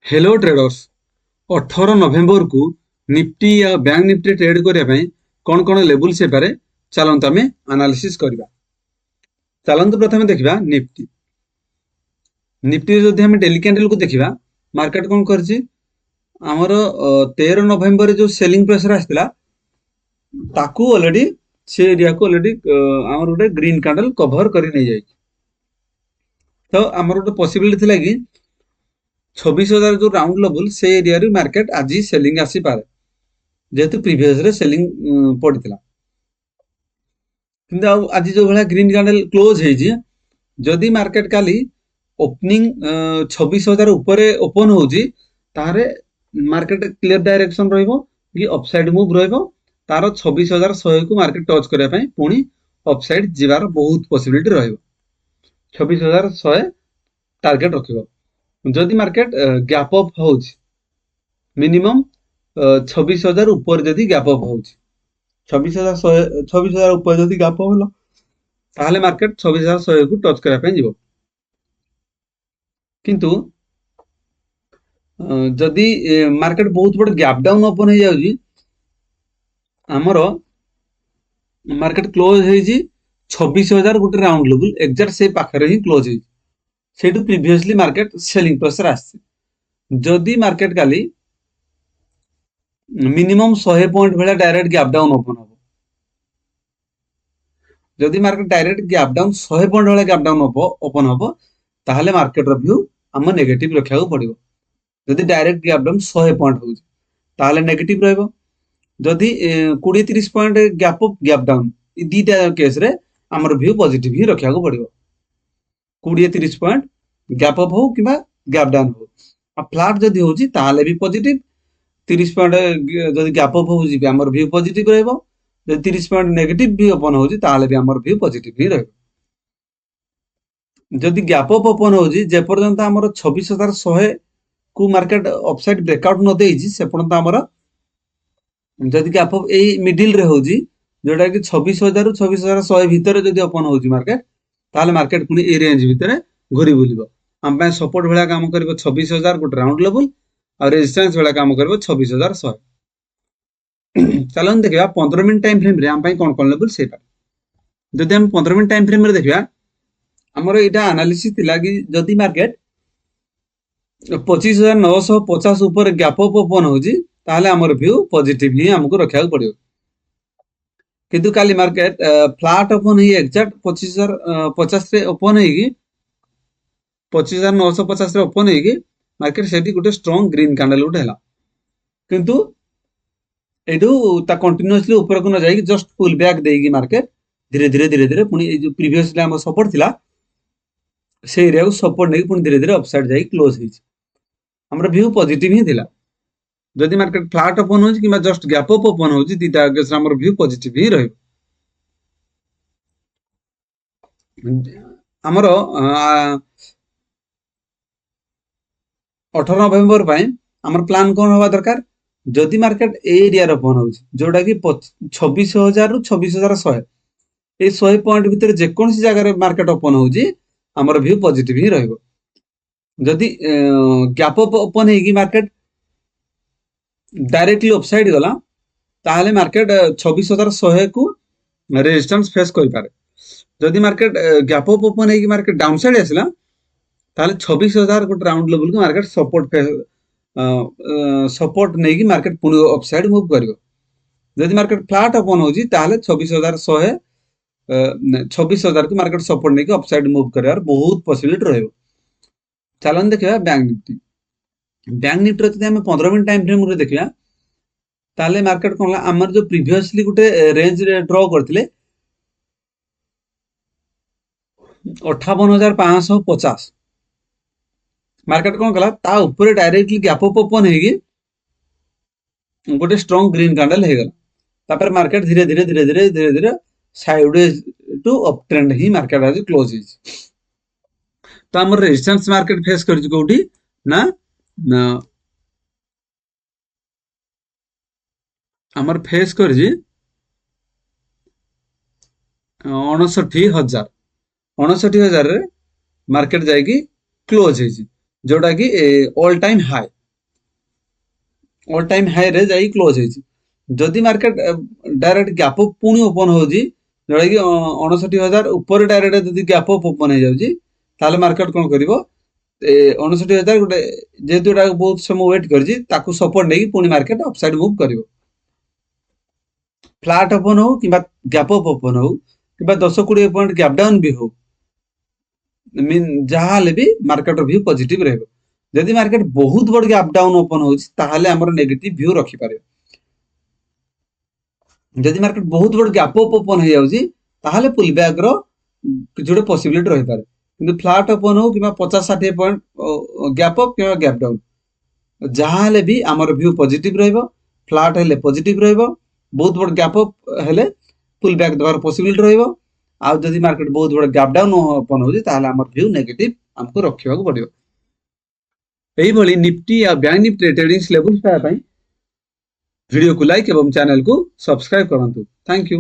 Hello traders. 18 नवेम्बर को Nifty या bank Nifty trade करने कौन कौन लेवल से पारे चलते आम एनालिसिस करवा। चलते प्रथम देखा निफ्टी। निफ्टी जदि हम डेली कैंडल को देखा मार्केट कौन कर आमर 13 नवेम्बर जो सेलिंग प्रेशर आसला ताकू ऑलरेडी से एरिया को ऑलरेडी आमर गोटे ग्रीन कैंडल कवर कर नहीं जाए। तो आमर गोटे पॉसिबिलिटी थिला कि 26,000 जो राउंड लेवल से एरिया रे मार्केट आज सेलिंग आसी पारे जेहेतु प्रीवियस रे सेलिंग पड़ता किंतु आज जो भाया ग्रीन कैंडल क्लोज है जदि मार्केट काली ओपनिंग 26,000 ऊपर ओपन होची तारे मार्केट क्लियर डायरेक्शन रहिबो कि अपसाइड मूव रहिबो तार 26,100 को मार्केट टच करने ପାଇଁ पुणी अपसाइड जीवार बहुत पॉसिबिलिटी रहिबो। 26,100 टार्गेट रखिबो। जदि मार्केट गैप अप होची मिनिमम 26,000 ऊपर जदि गैप अप होची 26,000 ऊपर जदि गैप अप होला ताहले मार्केट 26,100 को टच करने ପାଇଁ ଯିବ। किंतु जदि मार्केट बहुत बड़ गैप डाउन ओपन हो जाउची आमर मार्केट क्लोज होईची 26,000 गोटे राउंड लेवल एग्जैक्ट से पाखरे ही क्लोज होईची सेटू प्रीवियसली मार्केट सेलिंग प्रेशर आसी। जदि मार्केट काली मिनिमम 100 पॉइंट भाया डायरेक्ट गैप डाउन ओपन हो जदि market direct gap down 100 point भाया गैप डाउन ओपन हो ताहले मार्केट रो व्यू आम नेगेटिव रखा पड़ो। जदि डायरेक्ट गैप डाउन 100 पॉइंट हो ताहले नेगेटिव रहइबो। जदि 20-30 point gap up gap down दीटा केस रे आमर व्यू पॉजिटिव ही रखा पड़ो। 20-30 पॉइंट गैप अप हो कि गैप डाउन हो आ फ्लैट जदि होची ताहले भी पॉजिटिव 30 पॉइंट जदि गैप अप होची आमर व्यू पॉजिटिव रहइबो। जदि 30 पॉइंट नेगेटिव भी ओपन होची ताहले भी आमर व्यू पॉजिटिव ही रहइबो। जदि गैप अप ओपन होची जे पर्यंत आमर 26,100 को मार्केट अपसाइड ब्रेकआउट न देइची से पर्यंत आमर जदि गैप अप ए मिडिल रे होची जोटा कि 26,000 रु 26,100 भितर जदि ओपन होची मार्केट ताहले मार्केट पुनी ए रेंज भितर घुरी बुलिबो। हम पे सपोर्ट भलिया काम करिवो 26,000 गोटे राउंड लेवल और रेजिस्टेंस भलिया काम करिवो 26,100। चलन देखिबा 15 मिनिट टाइम फ्रेम रे हम पे कोन कोन लेवल सेटा जदि हम 15 मिनिट टाइम फ्रेम रे देखिबा हमर एटा एनालिसिस थिला कि जदि मार्केट 25,950 ऊपर गैप अप ओपन होची ताहले हमर व्यू पॉजिटिव ही हमको रखा पड़ो। किंतु काली मार्केट फ्लैट ओपन ही एग्जैक्ट 25,050 रे ओपन हेगी 25,950 रे ओपन हेगी मार्केट सेठी गोटे स्ट्रांग ग्रीन कैंडल उठे हला किंतु एडू ता कंटीन्यूअसली ऊपर को न जाई जस्ट पुल बैक देगी मार्केट धीरे धीरे पुनी ए जो प्रीवियसली हम सपोर्ट थिला से एरिया को सपोर्ट नै पुनी धीरे अपसाइड जाई क्लोज हिच हमर व्यू पॉजिटिव ही थिला। जदि मार्केट फ्लैट ओपन होची किबा जस्ट गैप अप ओपन होची दीटा केस हमर व्यू पॉजिटिव ही रहइबो। हमर 18 नवेम्बर आमर प्लान कौन हवा दरकार जदि मार्केट एरिया ओपन होची जोटा कि 26,000 रु 26,100 ए 100 पॉइंट भितर जेकोन सी जगह रे मार्केट ओपन होची हमर व्यू पॉजिटिव ही रहइबो। जदि गैप अप ओपन हेगी मार्केट डायरेक्टली अपसाइड गला ताहले मार्केट 26,100 को रेजिस्टेंस फेस करि पारे। जदि मार्केट गैप अप ओपन हेगी मार्केट डाउन साइड आसला ताहले 26,000 गोटे राउंड लेवल को मार्केट सपोर्ट नहीं कि मार्केट पुणी अपसाइड मूव करिवो। जदि मार्केट फ्लैट ओपन होची ताहले 26,000 को मार्केट सपोर्ट नहीं कि अपसाइड मूव करिवार बहुत पॉसिबिलिटी रहइबो। चलन देखिबा बैंक निफ्टी। बैंक निफ्टी जदि हम 15 मिनिट टाइम फ्रेम रे देखिबा ताहले मार्केट कोन हमर जो प्रीवियसली गोटे रेंज रे ड्रॉ करथिले 58,550 मार्केट कौन कला ता ऊपर डायरेक्टली गैप अप ओपन हेगी गोटे स्ट्रांग ग्रीन कैंडल हे गला तापर मार्केट धीरे साइडवेज टू अप ट्रेंड ही मार्केट आज क्लोज हिच। तो हमर रेजिस्टेंस मार्केट फेस करछि कोठी ना हमर फेस करछि 59,000 रे मार्केट जाएगी क्लोज है जोटा कि ऑल टाइम हाई रे जाई क्लोज होइछि जदि मार्केट डायरेक्ट गैप अप पुणी ओपन होउछि जोटा कि 59,000 ऊपर डायरेक्ट जदि गैप अप ओपन हो जाउछि ताले मार्केट कोन करिवो 59,000 गोटे जेहेतु एटा बहुत समय वेट करछि ताकू सपोर्ट नै पुणी मार्केट अपसाइड मूव करिवो फ्लैट ओपन हो किबा गैप अप ओपन हो किबा 10-20 पॉइंट गैप डाउन भी हो मीन जहाले भी मार्केट व्यू पॉजिटिव रहबो जदि मार्केट बहुत बड़ गैप डाउन ओपन होछि ताहाले हमर नेगेटिव व्यू रखि पारे जदि मार्केट बहुत बड़ गैप अप ओपन हो जाउछि ताहाले पुल बैक रो किछुडे पॉसिबिलिटी रहि पारे किंतु फ्लैट ओपन हो किबा 50-60 पॉइंट गैप अप किबा गैप डाउन जहाले भी हमर व्यू पॉजिटिव रहबो फ्लैट हेले पॉजिटिव रहबो बहुत बड़ गैप अप हेले पुल बैक दबार पॉसिबिलिटी रहबो आ जदि मार्केट बहुत बड़ गैप डाउन ओपन होछि ताहाले हमर व्यू नेगेटिव हमको रखिबाक पड़िबो एही भली निफ्टी या बैंक निफ्टी ट्रेडिंग लेवल पाए वीडियो को लाइक एवं चैनल को सब्सक्राइब करंतु थैंक यू।